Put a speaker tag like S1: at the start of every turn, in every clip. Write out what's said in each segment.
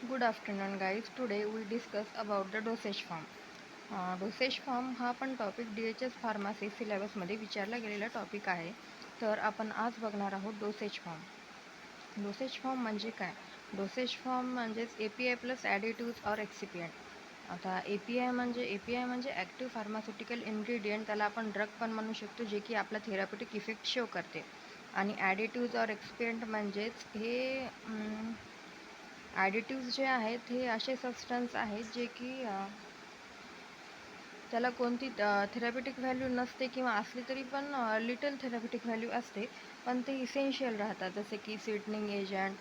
S1: Good afternoon guys. Today we discuss about the dosage form. Dosage form हा पण topic DHS pharmacy सिलेबसमध्ये विचारला गेलेला topic आहे. तर आपण आज बघणार आहोत डोसेज फॉर्म. डोसेज फॉर्म म्हणजे काय? डोसेज फॉर्म म्हणजेच API प्लस ॲडिटिव्ज ऑर एक्सिपियंट. आता API म्हणजे ॲक्टिव्ह फार्मास्युटिकल इन्ग्रेडियंट, त्याला आपण ड्रग पण म्हणू शकतो, जे की आपला थेरॅप्युटिक इफेक्ट शो करते. आणि ॲडिटिव्ज ऑर एक्सिपियंट म्हणजेच हे ॲडिटिव्ज जे आहेत हे असे सबस्टन्स आहेत जे की त्याला कोणती थेरॅप्युटिक व्हॅल्यू नसते किंवा असली तरी पण लिटल थेरॅप्युटिक व्हॅल्यू असते, पण ते इसेन्शियल राहतात. जसे की स्वीटनिंग एजंट,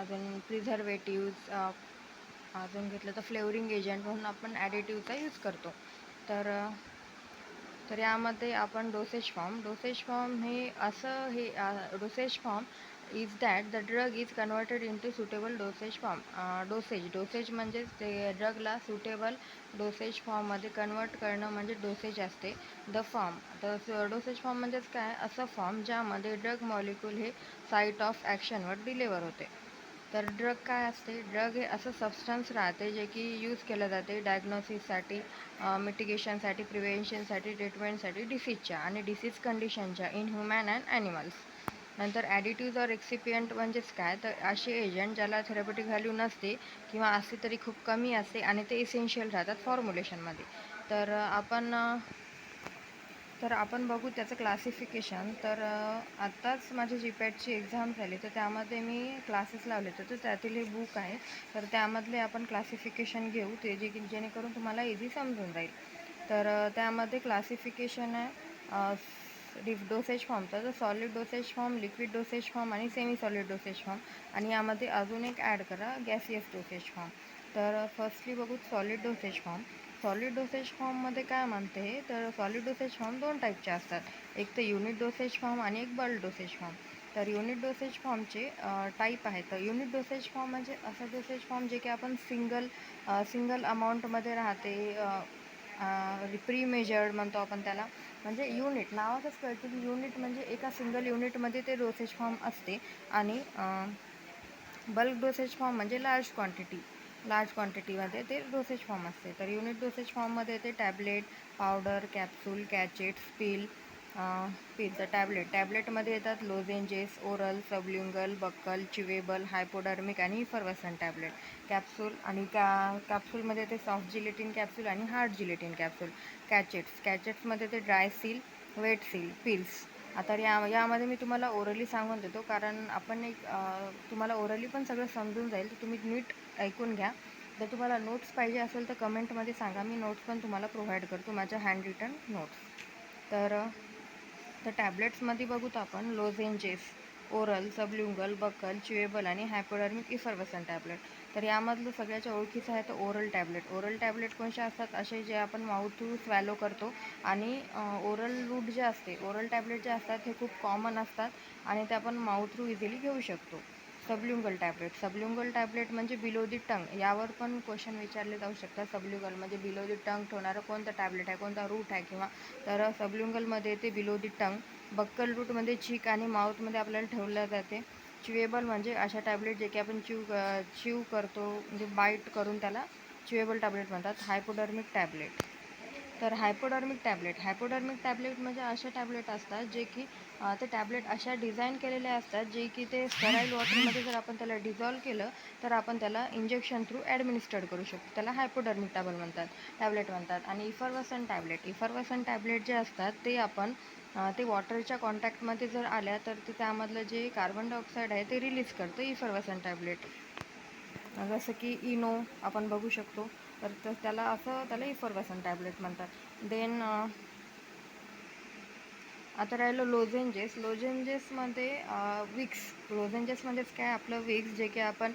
S1: अजून प्रिझर्वेटिव्ज, अजून घेतलं तर फ्लेवरिंग एजंट म्हणून आपण ॲडिटिव्हचा यूज करतो. तर यामध्ये आपण डोसेज फॉर्म हे असं हे dosage form is that the drug is converted into suitable dosage form. Dosage म्हणजेच ते ड्रगला सुटेबल डोसेज फॉर्ममध्ये कन्वर्ट करणं म्हणजे डोसेज असते. तर डोसेज फॉर्म म्हणजेच काय? असं फॉर्म ज्यामध्ये ड्रग मॉलिक्यूल हे साईट ऑफ ॲक्शनवर डिलिव्हर होते. तर ड्रग काय असते? ड्रग हे असं सबस्टन्स राहते जे की यूज केलं जाते डायग्नोसिससाठी, मिटिगेशनसाठी, प्रिव्हेन्शनसाठी, ट्रीटमेंटसाठी डिसीजच्या आणि डिसीज कंडिशनच्या इन ह्युमॅन अँड ॲनिमल्स. नंतर ॲडिटिव्ज ऑर एक्सिपियंट म्हणजेच काय? तर असे एजंट ज्याला थेरॅप्युटिक व्हॅल्यू नसते किंवा असली तरी खूप कमी असते आणि ते इसेन्शियल राहतात फॉर्म्युलेशनमध्ये. तर आपण बघू त्याचं क्लासिफिकेशन. आत्ताच माझी GPATची एक्झाम झाली, तर त्यामध्ये मी क्लासेस लावले होते. तर त्यातील हे बुक आहे, तर त्यामधले आपण क्लासिफिकेशन घेऊ, ते जेणेकरून तुम्हाला इझी समजून जाईल. त्यामध्ये क्लासिफिकेशन आहे डोसेज फॉर्मचा. तर solid dosage form, liquid dosage form आणि सेमी सॉलिड डोसेज फॉर्म, आणि यामध्ये अजून एक ॲड करा गॅसियस डोसेज फॉर्म. फर्स्टली बघू solid dosage form. Solid dosage फॉर्ममध्ये काय म्हणते? तर सॉलिड डोसेज फॉर्म दोन टाईपचे असतात, एक तर युनिट डोसेज फॉर्म आणि एक बल्क डोसेज फॉर्म. तर युनिट डोसेज फॉर्मचे टाईप आहेत. तर युनिट डोसेज फॉर्म म्हणजे असं डोसेज फॉर्म जे की आपण सिंगल अमाऊंटमध्ये राहते, प्री मेजर्ड म्हणतो आपण त्याला. म्हणजे युनिट नावातच कळतं की युनिट म्हणजे एका सिंगल युनिटमध्ये ते डोसेज फॉर्म असते. आणि बल्क डोसेज फॉर्म म्हणजे लार्ज क्वांटिटीमध्ये ते डोसेज फॉर्म असते. तर युनिट डोसेज फॉर्ममध्ये येते tablet, powder, capsule, cachets, pill. तर टॅबलेटमध्ये येतात lozenges, oral, sublingual, buccal, chewable, hypodermic आणि इफर्वसन टॅबलेट. कॅप्सूलमध्ये येते सॉफ्ट जिलेटिन कॅप्सूल आणि हार्ड जिलेटिन कॅप्सूल. कॅचेट्समध्ये येते dry seal, wet seal, pills. आता यामध्ये मी तुम्हाला ओरली सांगून देतो, कारण तुम्हाला ओरली पण सगळं समजून जाईल. तर तुम्ही नीट ऐकून घ्या. जर तुम्हाला नोट्स पाहिजे असेल तर कमेंटमध्ये सांगा, मी नोट्स पण तुम्हाला प्रोव्हाइड करतो, माझ्या हँड रिटन नोट्स. तर टॅबलेट्समध्ये बघूत आपण लोजेंजेस, ओरल, सबल्युंगल, बक्कल, च्युएबल आणि हायपोडर्मिक इफर्वसन टॅबलेट. तर यामधलं सगळ्याच्या ओळखीचं आहे तर ओरल टॅबलेट कोणते असतात? असे जे आपण माउथ थ्रू स्वॅलो करतो. आणि ओरल टॅबलेट जे असतात हे खूप कॉमन असतात आणि ते आपण माउथ थ्रू इझिली घेऊ शकतो. सबल्युंगल टॅबलेट म्हणजे बिलो दी टंग. यावर पण क्वेश्चन विचारले जाऊ शकतात. सबल्युंगल म्हणजे बिलो दी टंग ठेवणारं कोणतं टॅबलेट आहे, कोणता रूट आहे किंवा. तर सबल्युंगलमध्ये ते बिलो दी टंग. बक्कल रूटमध्ये चीक आणि माउथमध्ये आपल्याला ठेवल्या जाते. च्युएबल म्हणजे अशा टॅबलेट जे की आपण च्यू करतो, म्हणजे बाईट करून त्याला च्युएबल टॅबलेट म्हणतात. हायपोडर्मिक टॅबलेट म्हणजे अशा टॅबलेट असतात जे की ते टॅबलेट अशा डिझाईन केलेले असतात जे की ते स्टराईल वॉटरमध्ये जर आपण त्याला डिझॉल्व केलं तर आपण त्याला इंजेक्शन थ्रू ॲडमिनिस्टर्ड करू शकतो. त्याला हायपोडर्मिक टॅबलेट म्हणतात. आणि इफर्वसन टॅबलेट जे असतात ते आपण ते वॉटरच्या कॉन्टॅक्टमध्ये जर आल्या तर ते त्यामधलं जे कार्बन डायऑक्साईड आहे ते रिलीज करतं इफर्वसन टॅबलेट. जसं की इनो आपण बघू शकतो. तर त्याला इफर्वसन टॅबलेट म्हणतात. आता राहिलं लोजेंजेसमध्ये लोजेंजेसमध्येच काय आपलं विक्स, जे की आपण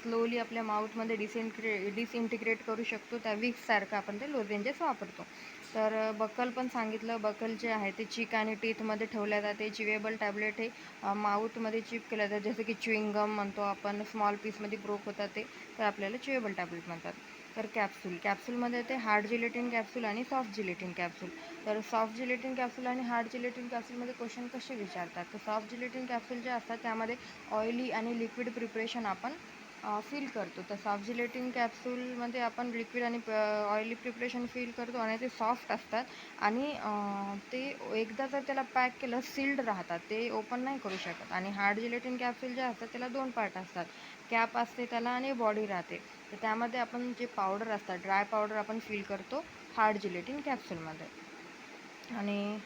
S1: स्लोली आपल्या माउथमध्ये डिसइंटिग्रेट करू शकतो. त्या विक्ससारखं आपण ते लोजेंजेस वापरतो. तर बक्कल पण सांगितलं. बक्कल जे आहे ते चीक आणि टीथमध्ये ठेवल्या जाते. च्युएबल टॅबलेट हे माउथमध्ये चिप केलं जातं, जसं की च्युइंगम म्हणतो आपण, स्मॉल पीसमध्ये ब्रोक होतात ते, तर आपल्याला च्युएबल टॅबलेट म्हणतात. तर कॅप्सूलमध्ये ते हार्ड जिलेटिन कॅप्सूल आणि सॉफ्ट जिलेटिन कॅप्सूल. तर सॉफ्ट जिलेटिन कॅप्सूल आणि हार्ड जिलेटिन कॅप्सूलमध्ये क्वेश्चन कसे विचारतात? तर सॉफ्ट जिलेटिन कॅप्सूल जे असतात त्यामध्ये ऑइली आणि लिक्विड प्रिपरेशन आपण फील करतो. तर सॉफ्ट जिलेटिन कॅप्सूलमध्ये आपण लिक्विड आणि ऑइली प्रिपरेशन फील करतो आणि ते सॉफ्ट असतात आणि ते एकदा जर त्याला पॅक केलं सील्ड राहतात, ते ओपन नाही करू शकत. आणि हार्ड जिलेटिन कॅप्सूल जे असतात त्याला 2 पार्ट असतात, कॅप असते त्याला आणि बॉडी राहते. तर त्यामध्ये आपण जे पावडर असतात, ड्राय पावडर आपण फील करतो हार्ड जिलेटिन कॅप्सूलमध्ये. आणि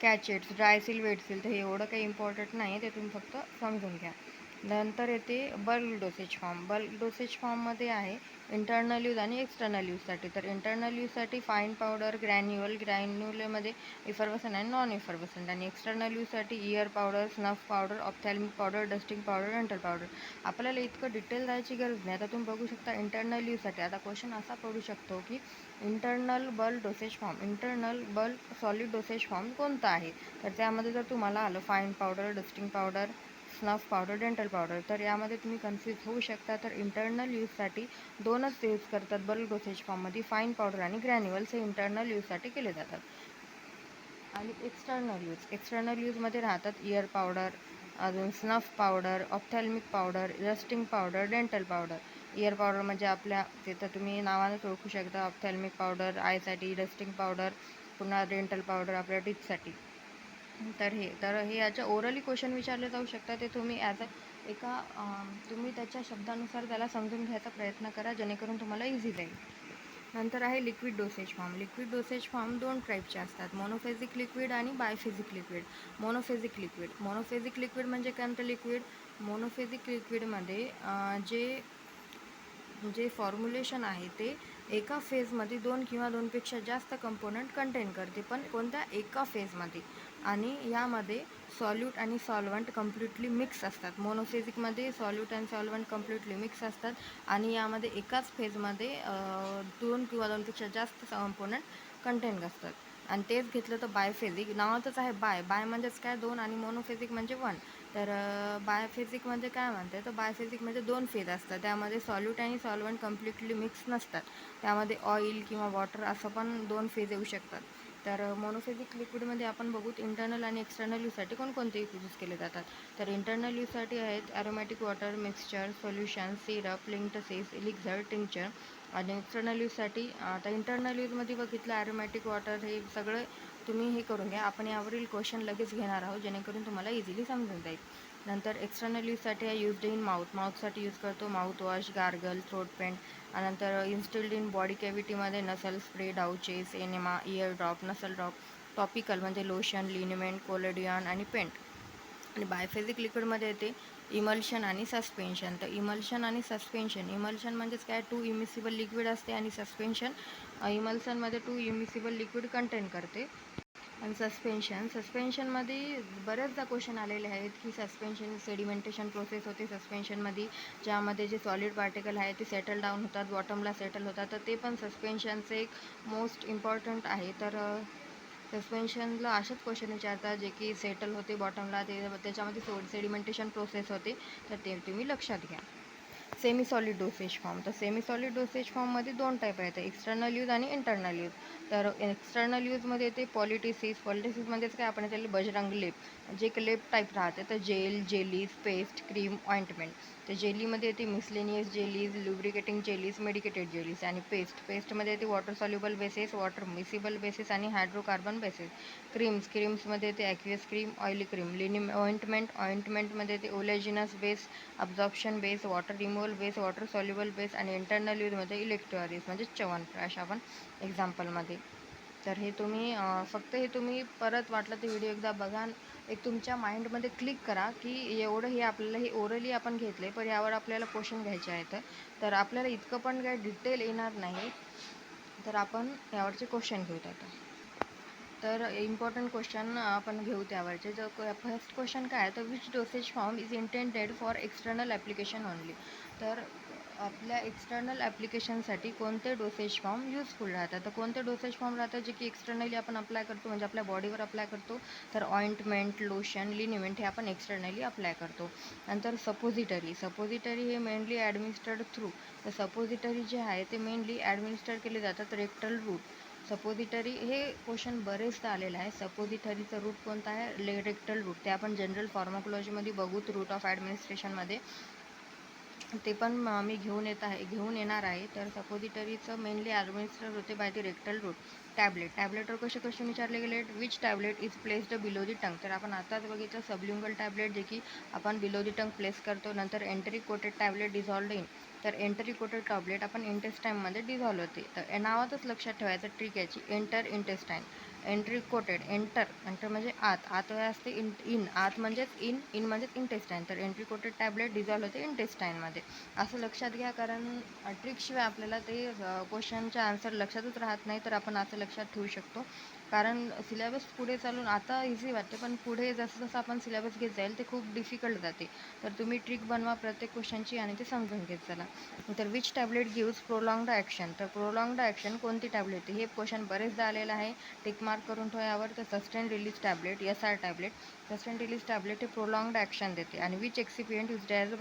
S1: कॅचेट्स, ड्राय सील, वेट सील, तर हे एवढं काही इम्पॉर्टंट नाही आहे, ते तुम्ही फक्त समजून घ्या. नंतर येते bulk dosage form. Bulk dosage फॉर्ममध्ये आहे इंटर्नल यूज आणि एक्सटर्नल यूजसाठी. तर इंटर्नल यूजसाठी फाईन पावडर, ग्रॅन्युलमध्ये इफर्वसंट आणि नॉन इफर्वसंट. आणि एक्सटर्नल यूजसाठी ear powder, snuff powder, ophthalmic powder, dusting powder, dental powder. आपल्याला इतकं डिटेल जायची गरज नाही. आता तुम्ही बघू शकता इंटर्नल यूजसाठी. आता क्वेश्चन असा पडू शकतो की internal bulk dosage form, internal bulk solid dosage form कोणता आहे? तर त्यामध्ये जर तुम्हाला आलं fine powder, dusting powder, snuff powder, dental powder, तर यामध्ये तुम्ही कन्फ्यूज होऊ शकता. तर इंटर्नल यूजसाठी 2च यूज करतात बल्क डोसेज फॉर्ममध्ये, फाईन पावडर आणि ग्रॅन्युअल्स हे इंटर्नल यूजसाठी केले जातात. आणि एक्सटर्नल यूजमध्ये राहतात इयर पावडर, अजून snuff powder, ophthalmic powder, rusting powder, dental powder. Year powder म्हणजे आपल्या तिथं तुम्ही नावानंच ओळखू शकता, ऑप्थॅल्मिक पावडर आयसाठी, रस्टिंग पावडर, पुन्हा डेंटल पावडर आपल्या टीथसाठी. तर हे याच्या ओरली क्वेश्चन विचारले जाऊ शकतात. ते तुम्ही ॲज तुम्ही त्याच्या शब्दानुसार त्याला समजून घ्यायचा प्रयत्न करा, जेणेकरून तुम्हाला इझी जाईल. नंतर आहे liquid dosage form. Liquid dosage form 2 टाईपचे असतात, मोनोफेजिक लिक्विड आणि बायफेजिक लिक्विड. मोनोफेजिक लिक्विड म्हणजे काय म्हणतं लिक्विड? मोनोफेजिक लिक्विडमध्ये जे फॉर्म्युलेशन आहे ते एका फेजमध्ये 2 किंवा 2पेक्षा जास्त कंपोनंट कंटेन करते, पण कोणत्या? एका फेजमध्ये. आणि यामध्ये सॉल्यूट आणि सॉल्वंट कम्प्लिटली मिक्स असतात. मोनोफेजिकमध्ये सॉल्यूट आणि सॉल्वंट कम्प्लिटली मिक्स असतात आणि यामध्ये एकाच फेजमध्ये 2 किंवा 2पेक्षा जास्त कंपोनंट कंटेन असतात. आणि तेच घेतलं तर बायफेजिक, नावातच आहे बाय म्हणजेच काय? 2 आणि मोनोफेजिक म्हणजे 1. तर बायफेजिक म्हणजे काय म्हणते? तर बायफेजिक म्हणजे 2 फेज असतात, त्यामध्ये सॉल्यूट आणि सॉल्वंट कम्प्लिटली मिक्स नसतात, त्यामध्ये ऑइल किंवा वॉटर असं पण 2 फेज येऊ शकतात. तर मोनोफेजिक लिक्विडमध्ये आपण बघू इंटर्नल आणि एक्सटर्नल यूजसाठी कोणकोणते यूज केले जातात. तर इंटर्नल यूजसाठी आहेत aromatic water mixture, solution, syrup, linctuses, elixir, tincture. आणि एक्सटर्नल यूजसाठी आता इंटर्नल यूजमध्ये बघितलं ॲरोमॅटिक वॉटर, हे सगळं तुम्ही हे करून घ्या. आपण यावरील क्वेश्चन लगेच घेणार आहोत, जेणेकरून तुम्हाला इझिली समजून जाईल. नंतर एक्सटर्नल यूजसाठी आहे यूज्ड इन माउथसाठी यूज करतो, माउथवॉश, गार्गल, थ्रोट पेंट. नंतर इन्स्टिल्ड इन बॉडी कॅव्हिटीमध्ये नसल स्प्रे, डाउचेस, एनेमा, इयर ड्रॉप, नसल ड्रॉप. टॉपिकल म्हणजे लोशन, लिनिमेंट, कोलेडियन आणि पेंट. आणि बायफेजिक लिक्विडमध्ये येते इमल्शन आणि सस्पेन्शन. तर इमल्शन म्हणजेच काय? 2 इमिसिबल लिक्विड असते आणि इमल्शनमध्ये 2 इमिसिबल लिक्विड कंटेन करते. आणि सस्पेन्शनमध्ये बऱ्याचदा क्वेश्चन आलेले आहेत की सस्पेन्शन सेडिमेंटेशन प्रोसेस होते सस्पेन्शनमध्ये, ज्यामध्ये जे सॉलिड पार्टिकल आहे ते सेटल डाऊन होतात, बॉटमला सेटल होतात. तर ते पण सस्पेन्शनचं एक मोस्ट इम्पॉर्टंट आहे. तर सस्पेन्शनला असेच क्वेश्चन विचारतात जे की सेटल होते बॉटमला, त्याच्यामध्ये सेडिमेंटेशन प्रोसेस होते, तर ते तुम्ही लक्षात घ्या. Semi solid dosage form. तर सेमी सॉलिड डोसेज फॉर्ममध्ये 2 टाईप आहेत, एक्सटर्नल यूज आणि इंटर्नल यूज. तर एक्सटर्नल यूजमध्ये येते पॉलिटिसिस म्हणजेच काय? आपण त्याला बजरंग लेप, जे एक लेप टाईप राहते. तर gel, jellies, paste, cream, ointment. तर जेलीमध्ये येते miscellaneous jellies, lubricating jellies, medicated jellies. आणि पेस्टमध्ये येते water soluble bases, water miscible bases आणि हायड्रोकार्बन बेसेस. क्रीम्समध्ये येते ॲक्वियस क्रीम, ऑइली क्रीम. ऑइंटमेंटमध्ये येते oleaginous base, absorption base, water removal base, water soluble base. आणि इंटर्नल यूजमध्ये इलेक्ट्रोआरिस म्हणजे च्यवनप्राश आपण एक्झाम्पलमध्ये. तर हे तुम्ही परत वाटलं तर व्हिडिओ एकदा बघा, एक तुमच्या माइंडमध्ये क्लिक करा की एवढं हे आपल्याला हे ओरली आपण घेतलं आहे, पण यावर आपल्याला क्वेश्चन घ्यायचे आहेत. तर आपल्याला इतकं पण काय डिटेल येणार नाही, तर आपण यावरचे क्वेश्चन घेऊत आता. तर इम्पॉर्टंट क्वेश्चन आपण घेऊ त्यावरचे. जर फर्स्ट क्वेश्चन काय आहे, तर which dosage form is intended for external application only. तर आपल्या एक्सटर्नल ॲप्लिकेशनसाठी कोणते डोसेज फॉर्म युजफुल राहतात? तर कोणते डोसेज फॉर्म राहतात जे की एक्सटर्नली आपण अप्लाय करतो, म्हणजे आपल्या बॉडीवर अप्लाय करतो? तर ऑइंटमेंट, लोशन, लिनिमेंट हे आपण एक्सटर्नली अप्लाय करतो. नंतर सपोजिटरी हे मेनली ॲडमिनिस्टर्ड थ्रू. तर सपोजिटरी जे आहे ते मेनली ॲडमिनिस्टर केले जातात रेक्टल रूट. सपोजिटरी हे क्वेश्चन बरेचदा आलेलं आहे. सपोजिटरीचं रूट कोणतं आहे? Rectal route. ते आपण जनरल फार्माकोलॉजीमध्ये बघूत, रूट ऑफ ॲडमिनिस्ट्रेशनमध्ये. ते पण मी घेऊन येणार आहे. तर सपोजिटरीचं मेनली ॲडमिनिस्टर होते बाय द रेक्टल रूट. टॅबलेटवर कसे क्वेश्चन विचारले गेले? Which tablet is placed below the tongue. तर आपण आताच बघितलं सबल्युंगल टॅबलेट, जे की आपण बिलो दी टंग प्लेस करतो. नंतर एंटरी कोटेड टॅबलेट डिझॉल्व्ड इन. तर एंटरी कोटेड टॅबलेट आपण इंटेस्टाईनमध्ये डिझॉल्व्ह होते. तर नावातच लक्षात ठेवायचं ट्रिक याची, enter intestine. Entry coated, enter म्हणजे आत असते, इन आत म्हणजेच इन म्हणजेच इंटेस्टाईन. तर एंट्री कोटेड टॅबलेट डिझॉल्व्ह होते इंटेस्टाईनमध्ये. असं लक्षात घ्या, कारण ट्रिकशिवाय आपल्याला ते क्वेश्चनचे आन्सर लक्षातच राहत नाही. तर आपण असं लक्षात ठेवू शकतो, कारण सिलेबस पुढे चालून आता इझी वाटते, पण पुढे जसं जसं आपण सिलेबस घेत जाईल ते खूप डिफिकल्ट जाते. तर तुम्ही ट्रिक बनवा प्रत्येक क्वेश्चनची आणि ते समजून घेत चला. तर विच टॅबलेट गिव्स प्रोलॉंग्ड ॲक्शन. तर प्रोलॉंग्ड ॲक्शन कोणती टॅबलेट? हे क्वेश्चन बरेचदा आलेलं आहे, टिक मार्क करून ठेवा यावर. तर sustain release tablet, SR tablet. Sustain release tablet हे प्रोलॉंग्ड ॲक्शन देते. आणि विच एक्सिपियंट यूज ॲज अ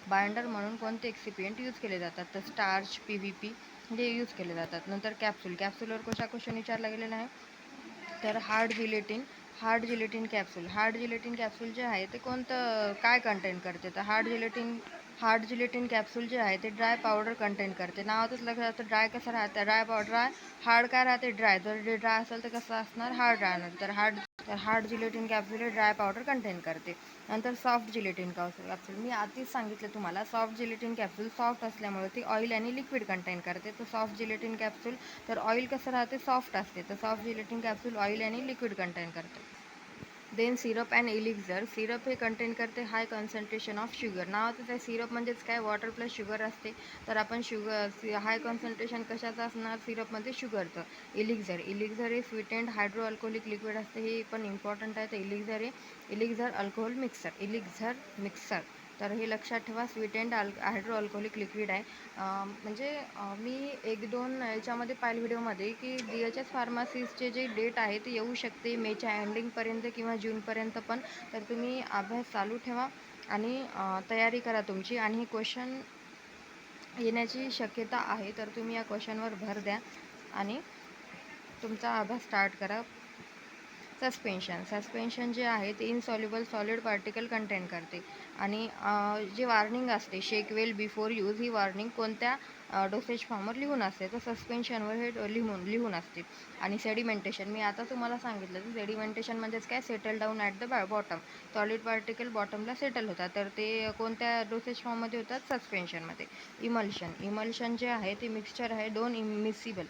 S1: बायंडर म्हणून कोणते एक्सिपियंट यूज केले जातात? तर स्टार्च, PVP हे यूज केले जातात. नंतर कॅप्सूलवर क्वेश्चन विचारला गेलेला आहे. तर हार्ड जिलेटिन कॅप्सूल जे आहे ते कोणतं काय कंटेन करते? तर हार्ड जिलेटिन कॅप्सूल जे आहे ते ड्राय पावडर कंटेन करते. नावातच लक्षात असतं ड्राय कसं राहतं, ड्राय हार्ड काय राहते? ड्राय. जर जे ड्राय असेल तर कसं असणार? हार्ड राहणार. तर हार्ड जिलेटिन कॅप्सूल हे ड्राय पावडर कंटेन करते. नंतर सॉफ्ट जिलेटिन कॅप्सूल, मी आधीच सांगितलं तुम्हाला, सॉफ्ट जिलेटिन कॅप्सूल सॉफ्ट असल्यामुळे ती ऑइल आणि लिक्विड कंटेन करते. तर सॉफ्ट जिलेटिन कॅप्सूल, तर ऑइल कसं राहते? सॉफ्ट असते. तर सॉफ्ट जिलेटिन कॅप्सूल ऑइल आणि लिक्विड कंटेन करते. Then syrup and elixir. Syrup हे कंटेन करते हाय कॉन्सन्ट्रेशन ऑफ शुगर. नावातच आहे सिरप म्हणजेच काय? वॉटर प्लस शुगर असते. तर आपण हाय कॉन्सन्ट्रेशन कशाचं असणार? सिरपमध्ये शुगरचं. इलिक्झर हे स्वीटेंड हायड्रो अल्कोहोलिक लिक्विड असते. हे पण इम्पॉर्टंट आहे. तर इलिक्झर अल्कोहोल मिक्सर. तर हे लक्षात ठेवा, स्वीटेंड हायड्रो अल्कोहोलिक लिक्विड आहे. म्हणजे मी 1-2 याच्यामध्ये पाहिलं व्हिडिओमध्ये की DHS फार्मासिसचे जे डेट आहे ते येऊ शकते मेच्या एंडिंगपर्यंत किंवा जूनपर्यंत पण. तर तुम्ही अभ्यास चालू ठेवा आणि तयारी करा तुमची. आणि हे क्वेश्चन येण्याची शक्यता आहे, तर तुम्ही या क्वेश्चनवर भर द्या आणि तुमचा अभ्यास स्टार्ट करा. सस्पेन्शन जे आहे ते इनसॉल्युबल सॉलिड पार्टिकल कंटेन करते. आणि जे वॉर्निंग असते शेक वेल बिफोर यूज, ही वॉर्निंग कोणत्या डोसेज फॉर्मवर लिहून असते? तर सस्पेन्शनवर हे लिहून असते. आणि सेडिमेंटेशन, मी आता तुम्हाला सांगितलं की सेडिमेंटेशन म्हणजेच काय? Settle down at the bottom. Solid particle बॉटमला सेटल होतात. तर ते कोणत्या डोसेज फॉर्ममध्ये होतात? सस्पेन्शनमध्ये. इमल्शन जे आहे ते मिक्सचर आहे दोन इमिसिबल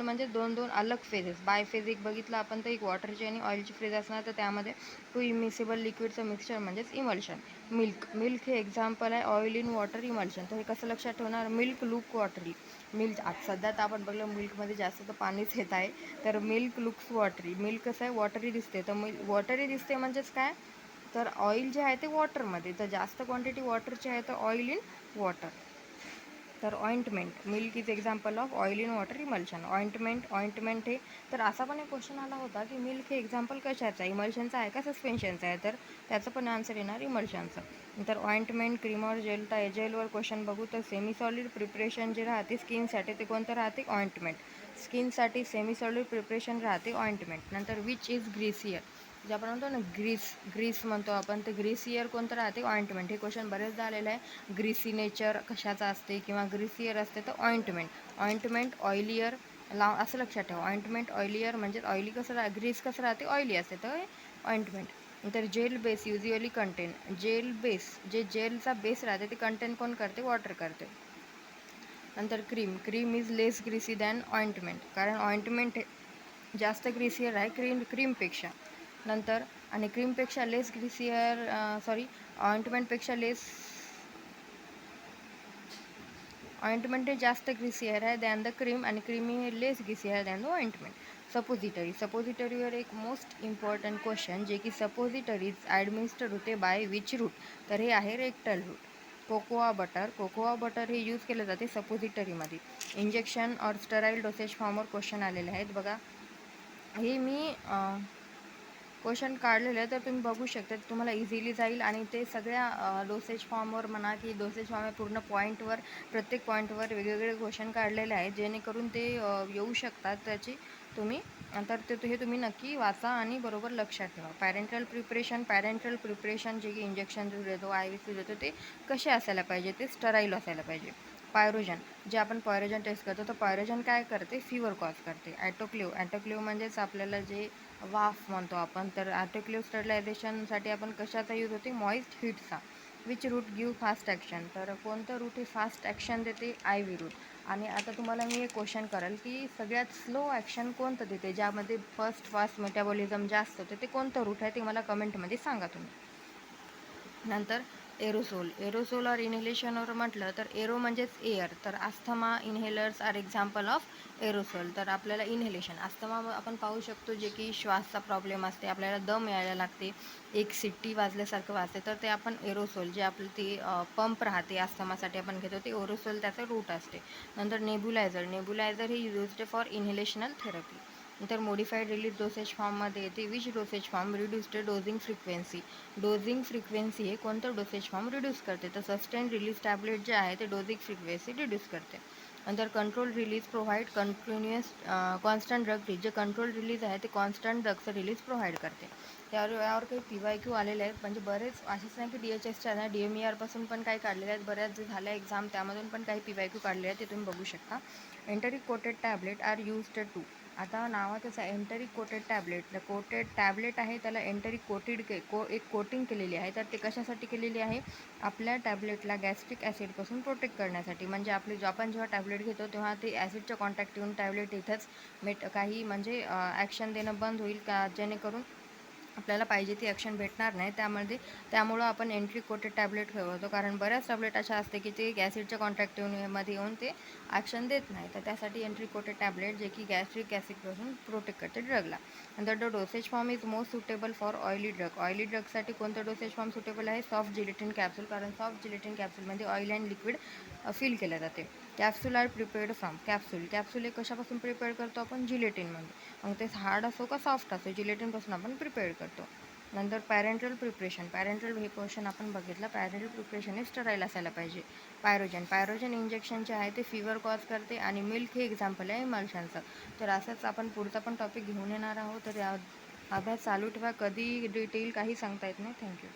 S1: म्हणजे दोन अलग फेजेस. बायफेजिक बघितलं आपण, तर एक वॉटरची आणि ऑइलची फेज असणार. तर त्यामध्ये 2 इमिसिबल लिक्विडचं मिक्सचर म्हणजेच इमल्शन. मिल्क हे एक्झाम्पल आहे ऑइल इन वॉटर इमल्शन. तर हे कसं लक्षात ठेवणार? मिल्क लुक वॉटरी. आज सध्या तर आपण बघलं मिल्कमध्ये जास्त तर पाणीच येत आहे. तर मिल्क लुक्स वॉटरी. मिल्क कसं आहे? वॉटरी दिसते. तर वॉटरी दिसते म्हणजेच काय? तर ऑइल जे आहे ते वॉटरमध्ये, तर जास्त क्वांटिटी वॉटरची आहे, तर ऑइल इन वॉटर. तर ointment, milk is example of oil in water emulsion. Ointment हे, तर असा पण एक क्वेश्चन आला होता की मिल्क हे एक्झाम्पल कशाचं आहे? इमल्शनचं आहे का सस्पेन्शनचं आहे? तर त्याचं पण आन्सर येणार इमल्शनचं. तर ऑइंटमेंट, क्रीमवर जेलवर क्वेश्चन बघू. तर सेमी सॉलिड प्रिपरेशन जे राहते स्किनसाठी ते कोणतं राहते? ऑइंटमेंट. स्किनसाठी सेमी सॉलिड प्रिपरेशन राहते ऑइंटमेंट. नंतर विच इज ग्रीसियर, जे आपण म्हणतो ना ग्रीस म्हणतो आपण, ते ग्रीसियर कोणतं राहते? ऑइंटमेंट. हे क्वेश्चन बरेचदा आलेलं आहे. ग्रीसी नेचर कशाचं असते किंवा ग्रीसियर असते? तर ऑइंटमेंट ऑइलियर असं लक्षात ठेवा. ऑइंटमेंट ऑइलियर म्हणजे ऑइली कसं ग्रीस कसं राहते? ऑइली असते, तर ऑइंटमेंट. नंतर जेल बेस युज्युअली कंटेन, जे जेलचा बेस राहते ते कंटेन कोण करते? वॉटर करते. नंतर cream is less greasy than ointment, कारण ऑइंटमेंट जास्त ग्रीसियर आहे क्रीमपेक्षा. नंतर आणि क्रीमपेक्षा लेस ग्रीसियर ऑइंटमेंटपेक्षा ऑइंटमेंट हे जास्त ग्रीसियर आहे दॅन द क्रीम, आणि क्रीम हे लेस ग्रीसियर दॅन द ऑइंटमेंट. सपोजिटरीवर एक मोस्ट इम्पॉर्टंट क्वेश्चन, जे की सपोजिटरीज ॲडमिनिस्टर होते बाय विच रूट? तर हे आहे रेक्टल रूट. कोकोआ बटर हे यूज केलं जाते सपोजिटरीमध्ये. इंजेक्शन और स्टराईल डोसेज फॉर्मवर क्वेश्चन आलेले आहेत बघा. हे मी क्वेश्चन काढलेलं आहे तर तुम्ही बघू शकता, तुम्हाला इझिली जाईल. आणि ते सगळ्या डोसेज फॉर्मवर म्हणा की डोसेज फॉर्म पूर्ण पॉईंटवर, प्रत्येक पॉईंटवर वेगवेगळे क्वेश्चन काढलेले आहेत, जेणेकरून ते येऊ शकतात त्याची तुम्ही. तर हे तुम्ही नक्की वाचा आणि बरोबर लक्षात ठेवा. पॅरेंटल प्रिपरेशन जे की इंजेक्शन जो देतो, आय व्ही सी देतो, ते कसे असायला पाहिजे, ते स्टराईल असायला पाहिजे. पायरोजन, जे आपण पायरोजन टेस्ट करतो, तर पायरोजन काय करते, फीवर कॉज करते. ॲटोक्लेव म्हणजेच आपल्याला जे वाफ म्हणतो आपण, तर ॲटोक्लेव स्टरलायझेशनसाठी आपण कशाचा यूज होते, मॉइस्ट हीटचा. Which route give fast action, तर कोणतं रूट हे फास्ट ॲक्शन देते, आय व्ही रूट. आणि आता तुम्हाला मी एक क्वेश्चन करेल की सगळ्यात स्लो ॲक्शन कोणतं देते, ज्यामध्ये फास्ट मेटाबॉलिझम जास्त होते, ते कोणतं रूट आहे ते मला कमेंटमध्ये सांगा तुम्ही. नंतर एरोसोल और इन्हेलेशनवर म्हटलं तर एरो म्हणजेच एअर, तर asthma inhalers are example of aerosol. तर आपल्याला इन्हेलेशन, अस्थमा आपण पाहू शकतो, जे की श्वासचा प्रॉब्लेम असते, आपल्याला दम यायला लागते, एक शिट्टी वाजल्यासारखं वाजते, तर ते आपण एरोसोल, जे आपलं ते पंप राहते अस्थमासाठी आपण घेतो, ते एरोसोल त्याचं रूट असते. नंतर नेब्युलायझर हे यूज्ड फॉर इन्हेलेशनल थेरपी. नंतर मॉडिफाईड रिलीज डोसेज फॉर्ममध्ये येते. Which dosage form reduced dosing frequency हे कोणतं डोसेज फॉर्म रिड्यूस करते, तर सस्टेन रिलीज टॅबलेट जे आहे ते डोजिंग फ्रिक्वेन्सी रिड्यूस करते. नंतर control release provide continuous constant drug release, जे कंट्रोल रिलीज आहे ते कॉन्स्टंट ड्रगचं रिलीज प्रोव्हाइड करते. यावर काही PYQ आलेले आहेत, म्हणजे बरेच असेच नाही की DHSच्या आहे, DMER पण काही काढलेले आहेत, बऱ्याच जे झाल्या एक्झाम त्यामधून पण काही PYQ काढले आहेत, ते तुम्ही बघू शकता. Enteric coated tablet are used to, आता नावातच आहे enteric coated tablet. Coated tablet आहे, त्याला एंटरिक एक कोटिंग केलेली आहे, तर ते कशासाठी केलेली आहे, आपल्या टॅबलेटला गॅस्ट्रिक ॲसिडपासून प्रोटेक्ट करण्यासाठी. म्हणजे आपण जेव्हा टॅबलेट घेतो तेव्हा ते ॲसिडच्या कॉन्टॅक्ट येऊन टॅबलेट इथंच काही म्हणजे ॲक्शन देणं बंद होईल का, जेणेकरून आपल्याला पाहिजे ती ॲक्शन भेटणार नाही. त्यामुळं आपण एंट्री कोटेड टॅबलेट ठेवतो, कारण बऱ्याच टॅबलेट अशा असते की ते गॅसिडच्या कॉन्टॅक्ट येऊन ते ॲक्शन देत नाही. तर त्यासाठी एंट्री कोटेड टॅबलेट, जे की गॅस्ट्रिक ॲसिडपासून प्रोटेक्ट करते ड्रगला. नंतर dosage form is most suitable for oily ड्रगसाठी कोणतं डोसेज फॉर्म सुटेबल आहे, सॉफ्ट जिलेटिन कॅप्सूल, कारण सॉफ्ट जिलेटिन कॅप्सूलमध्ये ऑइल अँड लिक्विड फिल केलं जाते. Capsule are prepared from capsule हे कशापासून प्रिपेअर करतो आपण, जिलेटिनमध्ये. मग ते हार्ड असो का सॉफ्ट असो, जिलेटिनपासून आपण प्रिपेअर करतो. नंतर पॅरेंटल हे क्वेश्चन आपण बघितलं. पॅरेंटल प्रिपरेशन हे स्टराईल असायला पाहिजे. पायरोजन इंजेक्शन जे आहे ते फीवर कॉज करते, आणि मिल्क हे एक्झाम्पल आहे इमल्शनचं. तर असंच आपण पुढचा पण टॉपिक घेऊन येणार आहोत, तर अभ्यास चालू ठेवा. कधी डिटेल काही सांगता येत नाही. थँक्यू.